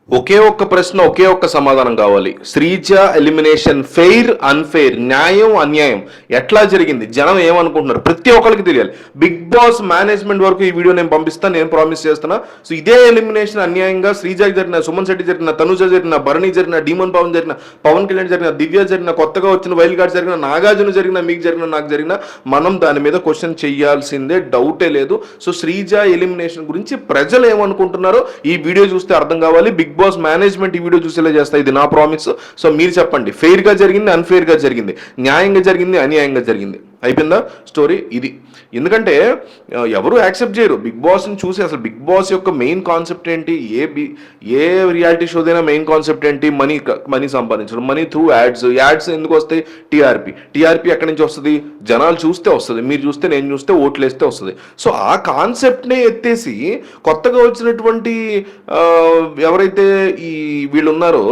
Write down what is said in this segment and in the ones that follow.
ఒకే ఒక్క ప్రశ్న, ఒకే ఒక్క సమాధానం కావాలి. శ్రీజ ఎలిమినేషన్ ఫెయిర్, అన్ఫెయిర్, న్యాయం, అన్యాయం ఎట్లా జరిగింది, జనం ఏమనుకుంటున్నారు, ప్రతి ఒక్కరికి తెలియాలి. బిగ్ బాస్ మేనేజ్మెంట్ వరకు ఈ వీడియో నేను పంపిస్తాను, నేను ప్రామిస్ చేస్తున్నా. సో ఇదే ఎలిమినేషన్ అన్యాయంగా శ్రీజకి జరిగిన, సుమన్ శెట్టి జరిగిన, తనుజ జరిగిన, భరణి జరిగిన, డీమన్ పవన్ జరిగిన, పవన్ కళ్యాణ్ జరిగిన, దివ్య జరిగిన, కొత్తగా వచ్చిన వైల్డ్ కార్డ్ జరిగిన, నాగార్జున జరిగిన, మీకు జరిగిన, నాకు జరిగిన, మనం దాని మీద క్వశ్చన్ చేయాల్సిందే, డౌటే లేదు. సో శ్రీజ ఎలిమినేషన్ గురించి ప్రజలు ఏమనుకుంటున్నారో ఈ వీడియో చూస్తే అర్థం కావాలి. బిగ్ బాస్ మేనేజ్మెంట్ ఈ వీడియో చూసేలా చేస్తా, ఇది నా ప్రామిస్. సో మీరు చెప్పండి, ఫెయిర్ గా జరిగింది, అన్ఫెయిర్ గా జరిగింది, న్యాయంగా జరిగింది, అన్యాయంగా జరిగింది. అయిపోయిందా స్టోరీ ఇది. ఎందుకంటే ఎవరు యాక్సెప్ట్ చేయరు బిగ్ బాస్ని చూసి. అసలు బిగ్ బాస్ యొక్క మెయిన్ కాన్సెప్ట్ ఏంటి, ఏ రియాలిటీ షోదైనా మెయిన్ కాన్సెప్ట్ ఏంటి, మనీ సంపాదించడం, మనీ త్రూ యాడ్స్ ఎందుకు వస్తాయి, టీఆర్పీ ఎక్కడి నుంచి వస్తుంది, జనాలు చూస్తే వస్తుంది, మీరు చూస్తే, నేను చూస్తే, ఓట్లు వేస్తే వస్తుంది. సో ఆ కాన్సెప్ట్నే ఎత్తేసి కొత్తగా వచ్చినటువంటి ఎవరైతే ఈ వీళ్ళు ఉన్నారో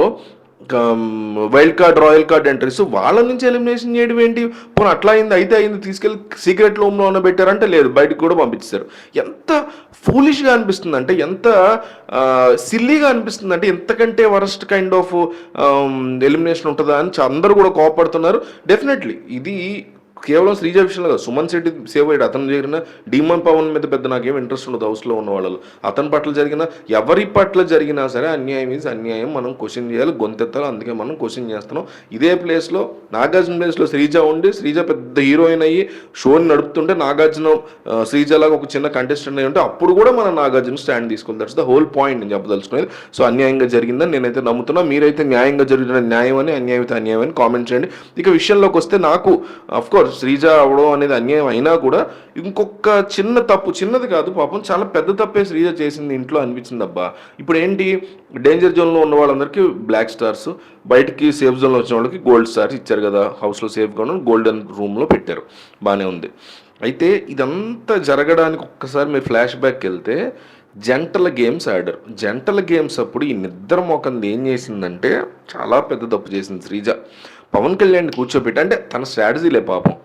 wild card, royal card entries, వాళ్ళ నుంచి ఎలిమినేషన్ చేయడం ఏంటి? పోనీ అట్లా అయింది, అయితే అయింది, తీసుకెళ్ళి సీక్రెట్ రూమ్లో ఉన్న పెట్టారంటే లేదు, బయటకు కూడా పంపించారు. ఎంత ఫూలిష్గా అనిపిస్తుంది అంటే, ఎంత సిల్లీగా అనిపిస్తుంది అంటే, ఎంతకంటే వరస్ట్ కైండ్ ఆఫ్ ఎలిమినేషన్ ఉంటుందా అని అందరూ కూడా కోపడుతున్నారు. డెఫినెట్లీ ఇది కేవలం శ్రీజ విషయంలో కాదు, సుమన్ శెట్టి సేవ్ అయ్యాడు, అతను జరిగిన, డీమన్ పవన్ మీద పెద్ద నాకేం ఇంట్రెస్ట్ ఉండదు హౌస్లో ఉన్న వాళ్ళు, అతని పట్ల జరిగిన, ఎవరి పట్ల జరిగినా సరే అన్యాయం ఈజ్ అన్యాయం, మనం క్వశ్చన్ చేయాలి, గొంతెత్తాలి. అందుకే మనం క్వశ్చన్ చేస్తున్నాం. ఇదే ప్లేస్లో, నాగార్జున ప్లేస్లో శ్రీజ ఉండి, శ్రీజ పెద్ద హీరోయిన్ అయ్యి షోని నడుపుతుంటే, నాగార్జున శ్రీజలాగా ఒక చిన్న కంటెస్టెంట్ అయ్యి ఉంటే, అప్పుడు కూడా మన నాగార్జున స్టాండ్ తీసుకోవాలి. దట్స్ ద హోల్ పాయింట్ నేను చెప్పదలుచుకునేది. సో అన్యాయంగా జరిగిందని నేనైతే నమ్ముతున్నా. మీరైతే న్యాయంగా జరిగిన న్యాయం అని, అన్యాయం అయితే అన్యాయం అని కామెంట్ చేయండి. ఇక విషయంలోకి వస్తే, నాకు అఫ్కోర్స్ శ్రీజ అవడం అనేది అన్యాయం అయినా కూడా ఇంకొక చిన్న తప్పు, చిన్నది కాదు పాపం, చాలా పెద్ద తప్పే శ్రీజ చేసింది ఇంట్లో అనిపించింది. అబ్బా ఇప్పుడు ఏంటి, డేంజర్ జోన్లో ఉన్న వాళ్ళందరికీ బ్లాక్ స్టార్స్, బయటికి సేఫ్ జోన్లో వచ్చిన వాళ్ళకి గోల్డ్ స్టార్స్ ఇచ్చారు కదా, హౌస్లో సేఫ్గా ఉన్న గోల్డెన్ రూమ్లో పెట్టారు, బాగానే ఉంది. అయితే ఇదంతా జరగడానికి ఒక్కసారి మీరు ఫ్లాష్ బ్యాక్ వెళ్తే, జంటల గేమ్స్ ఆడారు. జంటల గేమ్స్ అప్పుడు ఈ నిద్ర మొకంది ఏం చేసిందంటే, చాలా పెద్ద తప్పు చేసింది శ్రీజ. పవన్ కళ్యాణ్ కూర్చోబెట్టి, అంటే తన స్ట్రాటజీలే పాపం,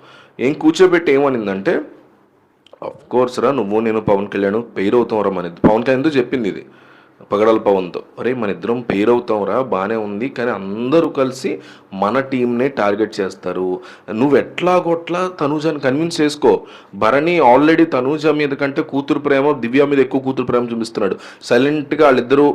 ఏం కూర్చోబెట్టి ఏమనిందంటే, అఫ్ కోర్స్ రా నువ్వు నేను పవన్ కళ్యాణ్ పెయిర్ అవుతాం రా, మన పవన్ కళ్యాణ్తో చెప్పింది ఇది పగడల పవన్తో, అరే మన ఇద్దరం పెయిర్ అవుతాం రా, బాగానే ఉంది, కానీ అందరూ కలిసి మన టీంనే టార్గెట్ చేస్తారు, నువ్వు ఎట్లాగొట్లా తనూజని కన్విన్స్ చేసుకో. భరణి ఆల్రెడీ తనూజ మీద కంటే కూతురు ప్రేమ, దివ్య మీద ఎక్కువ కూతురు ప్రేమ చూపిస్తున్నాడు. సైలెంట్గా వాళ్ళిద్దరూ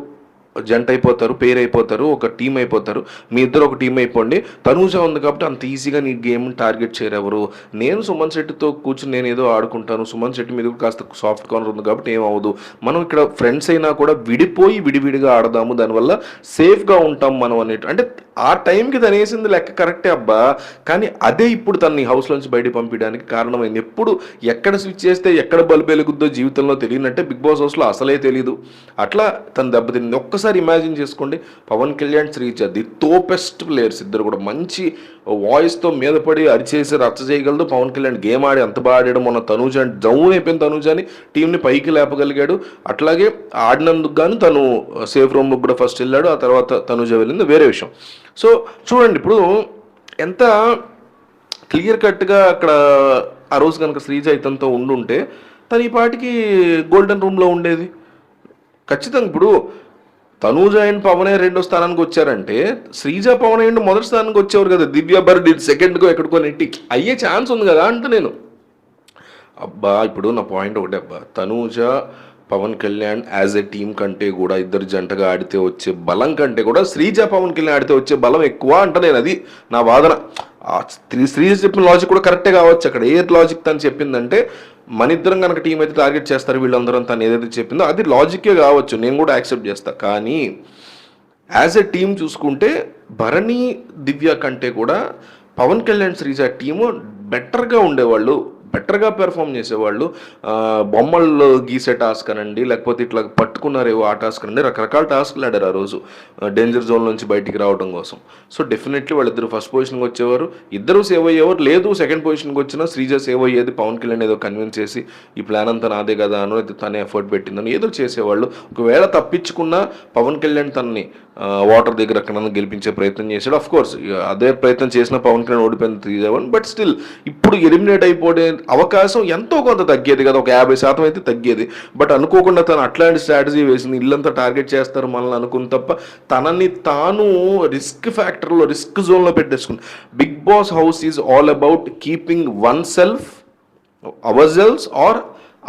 జంట అయిపోతారు, పేరు అయిపోతారు, ఒక టీం అయిపోతారు, మీ ఇద్దరు ఒక టీం అయిపోండి. తనూజ ఉంది కాబట్టి అంత ఈజీగా నీ గేమ్ టార్గెట్ చేయరెవరు. నేను సుమన్ శెట్టితో కూర్చుని నేను ఏదో ఆడుకుంటాను, సుమన్ శెట్టి మీద కాస్త సాఫ్ట్ కార్నర్ ఉంది కాబట్టి ఏమవ్వదు, మనం ఇక్కడ ఫ్రెండ్స్ అయినా కూడా విడిపోయి విడివిడిగా ఆడదాము, దానివల్ల సేఫ్గా ఉంటాం మనం అనేటు. అంటే ఆ టైంకి తను వేసింది లెక్క కరెక్టే అబ్బా, కానీ అదే ఇప్పుడు తనని హౌస్లోంచి బయట పంపించడానికి కారణమైంది. ఎప్పుడు ఎక్కడ స్విచ్ చేస్తే ఎక్కడ బల్బు వెలుగుద్దో జీవితంలో తెలియనట్టే బిగ్ బాస్ హౌస్లో అసలే తెలియదు. అట్లా తను దెబ్బతింది. ఒక్కసారి ఇమాజిన్ చేసుకోండి, పవన్ కళ్యాణ్, శ్రీజ ది తోపెస్ట్ ప్లేయర్స్ ఇద్దరు కూడా, మంచి వాయిస్తో మీద పడి అరిచేసి రచ్చ చేయగలదు. పవన్ కళ్యాణ్ గేమ్ ఆడి అంత బాగా ఆడాడు. మొన్న తనూజ డౌన్ అయిపోయిన తనూజని టీంని పైకి లేపగలిగాడు. అట్లాగే ఆడినందుకు గాను తను సేఫ్ రూమ్కి కూడా ఫస్ట్ వెళ్ళాడు, ఆ తర్వాత తనూజ వెళ్ళింది వేరే విషయం. సో చూడండి ఇప్పుడు ఎంత క్లియర్ కట్గా అక్కడ ఆ రోజు కనుక శ్రీజ ఇతనితో ఉండుంటే తను ఈ పాటికి గోల్డెన్ రూమ్లో ఉండేది ఖచ్చితంగా. ఇప్పుడు తనూజ అండ్ పవనే రెండో స్థానానికి వచ్చారంటే, శ్రీజ పవన్ అండ్ మొదటి స్థానానికి వచ్చేవారు కదా, దివ్య బర్డ్ సెకండ్కో ఎక్కడికో నెట్టి అయ్యే ఛాన్స్ ఉంది కదా అంట నేను. అబ్బా ఇప్పుడు నా పాయింట్ ఒకటే అబ్బా, Tanuja Pawan Kalyan as a team కంటే కూడా, ఇద్దరు జంటగా ఆడితే వచ్చే బలం కంటే కూడా శ్రీజ పవన్ కళ్యాణ్ ఆడితే వచ్చే బలం ఎక్కువ అంట నేను. అది నా వాదన. శ్రీజ చెప్పిన లాజిక్ కూడా కరెక్టే కావచ్చు. అక్కడ ఏ లాజిక్ తను చెప్పిందంటే, మన ఇద్దరం కనుక టీం అయితే టార్గెట్ చేస్తారు వీళ్ళందరూ, తను ఏదైతే చెప్పిందో అది లాజిక్కే కావచ్చు, నేను కూడా యాక్సెప్ట్ చేస్తాను. కానీ యాజ్ ఎ టీం చూసుకుంటే భరణి దివ్య కంటే కూడా పవన్ కళ్యాణ్ శ్రీజ టీము బెటర్గా ఉండేవాళ్ళు, బెటర్గా పెర్ఫామ్ చేసేవాళ్ళు. బొమ్మలు గీసే టాస్క్ అనండి, లేకపోతే ఇట్లా పట్టుకున్నారేవో ఆ టాస్క్ అనండి, రకరకాల టాస్క్లు ఆడారు ఆ రోజు డేంజర్ జోన్ నుంచి బయటికి రావడం కోసం. సో డెఫినెట్లీ వాళ్ళిద్దరు ఫస్ట్ పొజిషన్కి వచ్చేవారు, ఇద్దరు సేవ్ అయ్యేవారు. లేదు సెకండ్ పొజిషన్కి వచ్చినా శ్రీజ సేవ్ అయ్యేది, పవన్ కళ్యాణ్ ఏదో కన్విన్స్ చేసి ఈ ప్లాన్ అంతా నాదే కదా అనో, అయితే తనే ఎఫర్ట్ పెట్టిందని ఏదో చేసేవాళ్ళు. ఒకవేళ తప్పించుకున్నా పవన్ కళ్యాణ్ తనని వాటర్ దగ్గర అక్కడ గెలిపించే ప్రయత్నం చేశాడు. అఫ్ కోర్స్ అదే ప్రయత్నం చేసిన పవన్ కళ్యాణ్ ఓడిపోయిన 3-1. బట్ స్టిల్ ఇప్పుడు ఎలిమినేట్ అవకాశం ఎంతో కొంత తగ్గేది కదా, ఒక 50% అయితే తగ్గేది. బట్ అనుకోకుండా తను అట్లాంటి స్ట్రాటజీ వేసింది, ఇల్లంతా టార్గెట్ చేస్తారు మనల్ని అనుకుని తప్ప తనని తాను రిస్క్ ఫ్యాక్టర్లో, రిస్క్ జోన్లో పెట్టేసుకుంది. Bigg Boss house is all about keeping one self, ourselves or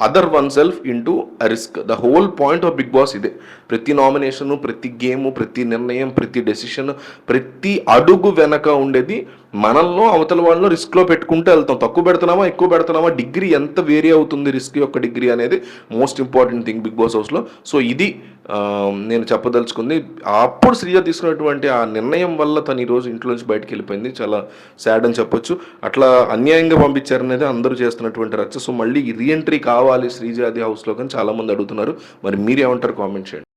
other one self into a risk. The whole point of Bigg Boss ఇదే. ప్రతి నామినేషను, ప్రతి గేము, ప్రతి నిర్ణయం, ప్రతి డెసిషన్, ప్రతి అడుగు వెనక ఉండేది మనల్లో అవతల వాళ్ళలో రిస్క్లో పెట్టుకుంటూ వెళ్తాం. తక్కువ పెడుతున్నామా, ఎక్కువ పెడుతున్నామా, డిగ్రీ ఎంత వేరీ అవుతుంది రిస్క్ యొక్క డిగ్రీ అనేది most important thing Bigg Boss హౌస్లో. సో ఇది నేను చెప్పదలుచుకుంది. అప్పుడు శ్రీజ తీసుకున్నటువంటి ఆ నిర్ణయం వల్ల తను ఈరోజు ఇంట్లో నుంచి బయటకు వెళ్ళిపోయింది. చాలా సాడ్ అని చెప్పొచ్చు. అట్లా అన్యాయంగా పంపించారనేది అందరూ చేస్తున్నటువంటి రచ్చ. సో మళ్ళీ రీఎంట్రీ కావాలి శ్రీజ అది హౌస్లో కానీ చాలామంది అడుగుతున్నారు. మరి మీరేమంటారు, కామెంట్ చేయండి.